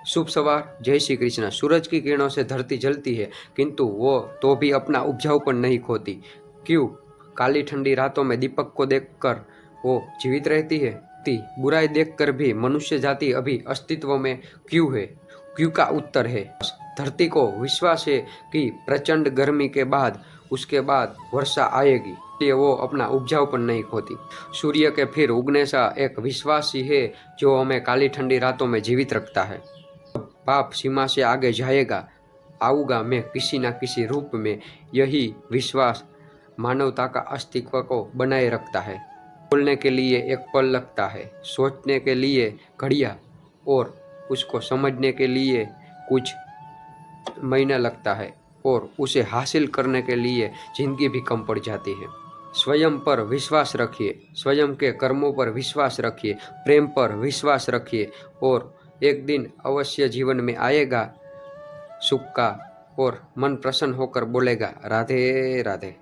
शुभ सवार, जय श्री कृष्ण। सूरज की किरणों से धरती जलती है, किंतु वो तो भी अपना उपजाऊपन नहीं खोती। क्यों? काली ठंडी रातों में दीपक को देखकर वो जीवित रहती है। बुराई देखकर भी मनुष्य जाति अभी अस्तित्व में क्यों है? क्यों का उत्तर है धरती को विश्वास है कि प्रचंड गर्मी के बाद उसके बाद वर्षा आएगी, इसलिए वो अपना उपजाऊपन नहीं खोती। सूर्य के फिर उगने सा एक विश्वास ही है जो हमें काली ठंडी रातों में जीवित रखता है। पाप सीमा से आगे जाएगा, आऊंगा मैं किसी न किसी रूप में, यही विश्वास मानवता का अस्तित्व को बनाए रखता है। बोलने के लिए एक पल लगता है, सोचने के लिए घड़ियां, और उसको समझने के लिए कुछ महीना लगता है, और उसे हासिल करने के लिए जिंदगी भी कम पड़ जाती है। स्वयं पर विश्वास रखिए, स्वयं के कर्मों पर विश्वास रखिए, प्रेम पर विश्वास रखिए, और एक दिन अवश्य जीवन में आएगा सुख का, और मन प्रसन्न होकर बोलेगा राधे राधे।